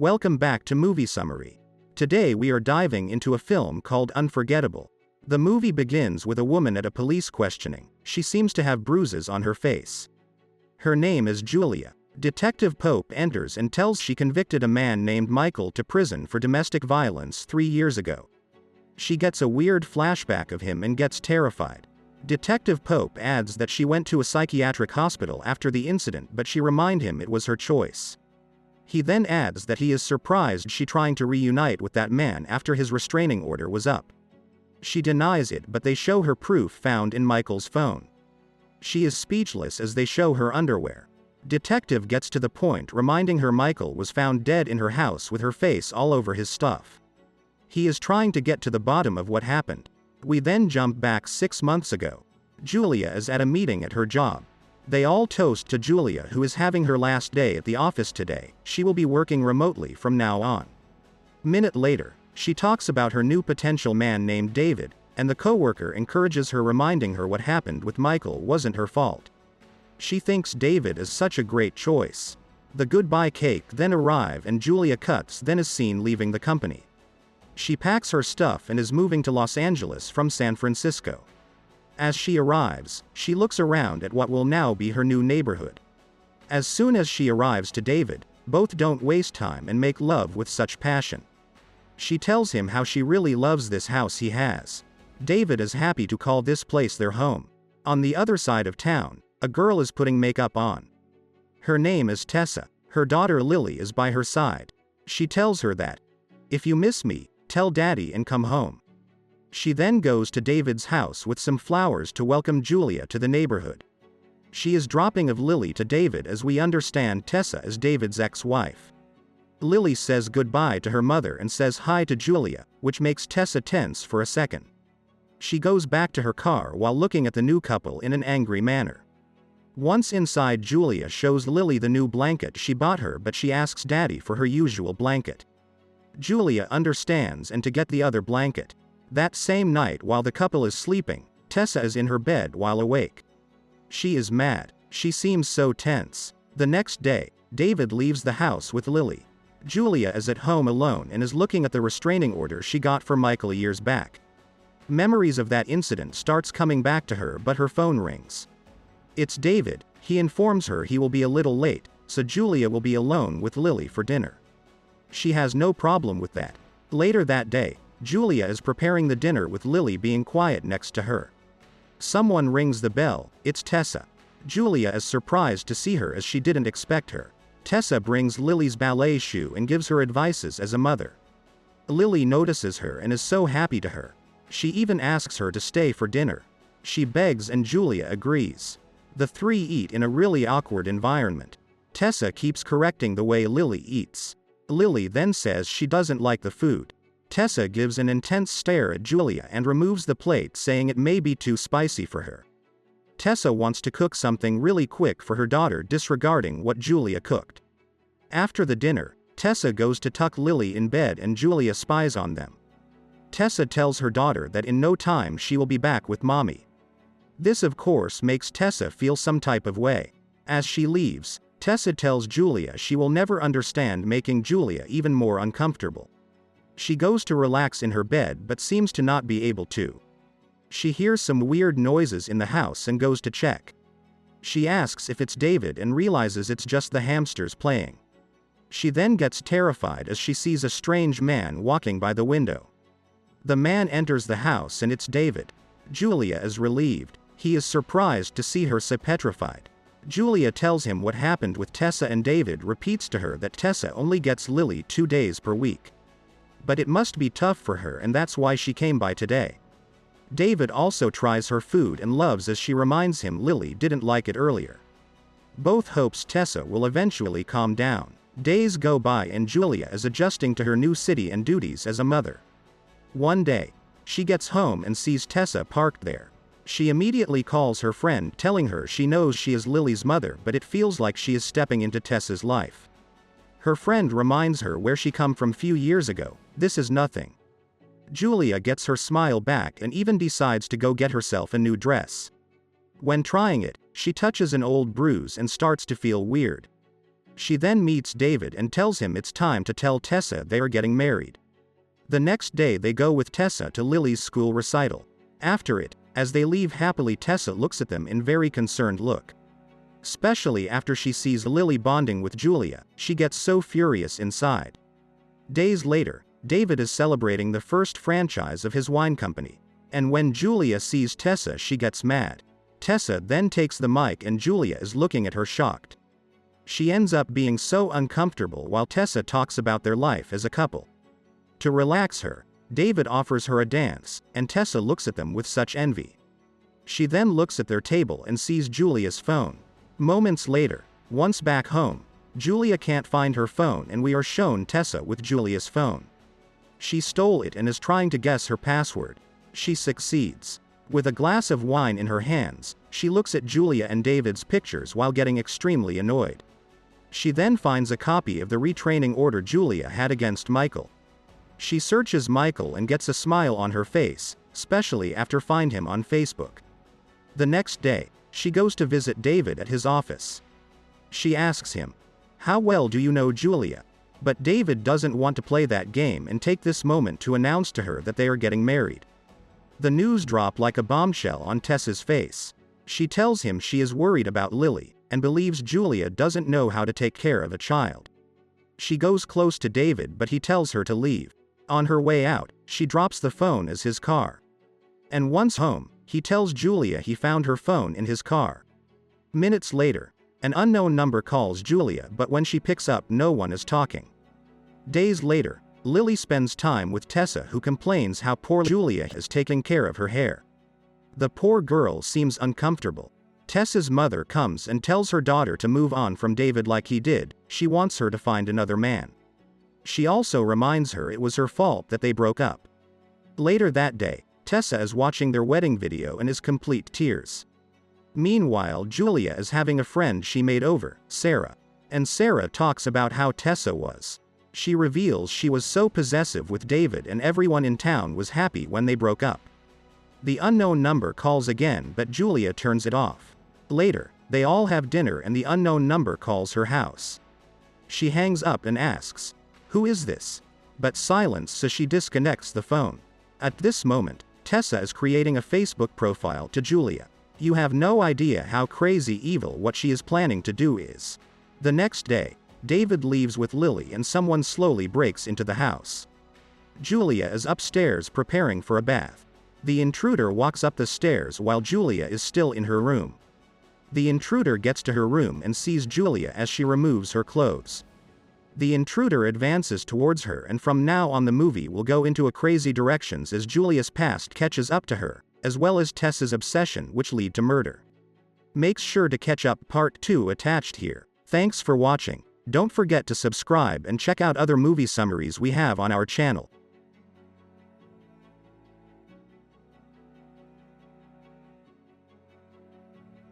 Welcome back to Movie Summary. Today we are diving into a film called Unforgettable. The movie begins with a woman at a police questioning. She seems to have bruises on her face. Her name is Julia. Detective Pope enters and tells she convicted a man named Michael to prison for domestic violence 3 years ago. She gets a weird flashback of him and gets terrified. Detective Pope adds that she went to a psychiatric hospital after the incident, but she reminded him it was her choice. He then adds that he is surprised she trying to reunite with that man after his restraining order was up. She denies it, but they show her proof found in Michael's phone. She is speechless as they show her underwear. Detective gets to the point reminding her Michael was found dead in her house with her face all over his stuff. He is trying to get to the bottom of what happened. We then jump back 6 months ago. Julia is at a meeting at her job. They all toast to Julia, who is having her last day at the office today. She will be working remotely from now on. Minute later, she talks about her new potential man named David, and the coworker encourages her, reminding her what happened with Michael wasn't her fault. She thinks David is such a great choice. The goodbye cake then arrive and Julia cuts then is seen leaving the company. She packs her stuff and is moving to Los Angeles from San Francisco. As she arrives, she looks around at what will now be her new neighborhood. As soon as she arrives to David, both don't waste time and make love with such passion. She tells him how she really loves this house he has. David is happy to call this place their home. On the other side of town, a girl is putting makeup on. Her name is Tessa. Her daughter Lily is by her side. She tells her that, "If you miss me, tell Daddy and come home." She then goes to David's house with some flowers to welcome Julia to the neighborhood. She is dropping of Lily to David, as we understand Tessa is David's ex-wife. Lily says goodbye to her mother and says hi to Julia, which makes Tessa tense for a second. She goes back to her car while looking at the new couple in an angry manner. Once inside, Julia shows Lily the new blanket she bought her, but she asks Daddy for her usual blanket. Julia understands and to get the other blanket. That same night, while the couple is sleeping, Tessa is in her bed while awake. She is mad. She seems so tense. The next day, David leaves the house with Lily. Julia is at home alone and is looking at the restraining order she got for Michael years back. Memories of that incident starts coming back to her, but her phone rings. It's David. He informs her he will be a little late, so Julia will be alone with Lily for dinner. She has no problem with that. Later that day, Julia is preparing the dinner with Lily being quiet next to her. Someone rings the bell. It's Tessa. Julia is surprised to see her, as she didn't expect her. Tessa brings Lily's ballet shoe and gives her advices as a mother. Lily notices her and is so happy to her. She even asks her to stay for dinner. She begs and Julia agrees. The three eat in a really awkward environment. Tessa keeps correcting the way Lily eats. Lily then says she doesn't like the food. Tessa gives an intense stare at Julia and removes the plate, saying it may be too spicy for her. Tessa wants to cook something really quick for her daughter, disregarding what Julia cooked. After the dinner, Tessa goes to tuck Lily in bed and Julia spies on them. Tessa tells her daughter that in no time she will be back with mommy. This of course makes Tessa feel some type of way. As she leaves, Tessa tells Julia she will never understand, making Julia even more uncomfortable. She goes to relax in her bed but seems to not be able to. She hears some weird noises in the house and goes to check. She asks if it's David and realizes it's just the hamsters playing. She then gets terrified as she sees a strange man walking by the window. The man enters the house and it's David. Julia is relieved. He is surprised to see her so petrified. Julia tells him what happened with Tessa and David repeats to her that Tessa only gets Lily 2 days per week. But it must be tough for her and that's why she came by today. David also tries her food and loves, as she reminds him Lily didn't like it earlier. Both hopes Tessa will eventually calm down. Days go by and Julia is adjusting to her new city and duties as a mother. One day, she gets home and sees Tessa parked there. She immediately calls her friend, telling her she knows she is Lily's mother, but it feels like she is stepping into Tessa's life. Her friend reminds her where she come from few years ago. This is nothing. Julia gets her smile back and even decides to go get herself a new dress. When trying it, she touches an old bruise and starts to feel weird. She then meets David and tells him it's time to tell Tessa they are getting married. The next day they go with Tessa to Lily's school recital. After it, as they leave happily, Tessa looks at them in very concerned look. Especially after she sees Lily bonding with Julia, she gets so furious inside. Days later, David is celebrating the first franchise of his wine company. And when Julia sees Tessa, she gets mad. Tessa then takes the mic and Julia is looking at her shocked. She ends up being so uncomfortable while Tessa talks about their life as a couple. To relax her, David offers her a dance, and Tessa looks at them with such envy. She then looks at their table and sees Julia's phone. Moments later, once back home, Julia can't find her phone and we are shown Tessa with Julia's phone. She stole it and is trying to guess her password. She succeeds. With a glass of wine in her hands, she looks at Julia and David's pictures while getting extremely annoyed. She then finds a copy of the retraining order Julia had against Michael. She searches Michael and gets a smile on her face, especially after finding him on Facebook. The next day, she goes to visit David at his office. She asks him, "How well do you know Julia?" But David doesn't want to play that game and take this moment to announce to her that they are getting married. The news drops like a bombshell on Tessa's face. She tells him she is worried about Lily, and believes Julia doesn't know how to take care of a child. She goes close to David but he tells her to leave. On her way out, she drops the phone as his car. And once home, he tells Julia he found her phone in his car. Minutes later, an unknown number calls Julia but when she picks up no one is talking. Days later, Lily spends time with Tessa who complains how poor Julia is taking care of her hair. The poor girl seems uncomfortable. Tessa's mother comes and tells her daughter to move on from David like he did, she wants her to find another man. She also reminds her it was her fault that they broke up. Later that day, Tessa is watching their wedding video and is complete tears. Meanwhile, Julia is having a friend she made over, Sarah. And Sarah talks about how Tessa was. She reveals she was so possessive with David and everyone in town was happy when they broke up. The unknown number calls again but Julia turns it off. Later, they all have dinner and the unknown number calls her house. She hangs up and asks, "Who is this?" But silence, so she disconnects the phone. At this moment, Tessa is creating a Facebook profile to Julia. You have no idea how crazy evil what she is planning to do is. The next day, David leaves with Lily and someone slowly breaks into the house. Julia is upstairs preparing for a bath. The intruder walks up the stairs while Julia is still in her room. The intruder gets to her room and sees Julia as she removes her clothes. The intruder advances towards her and from now on the movie will go into a crazy directions as Julia's past catches up to her, as well as Tessa's obsession which lead to murder. Make sure to catch up part 2 attached here. Thanks for watching. Don't forget to subscribe and check out other movie summaries we have on our channel.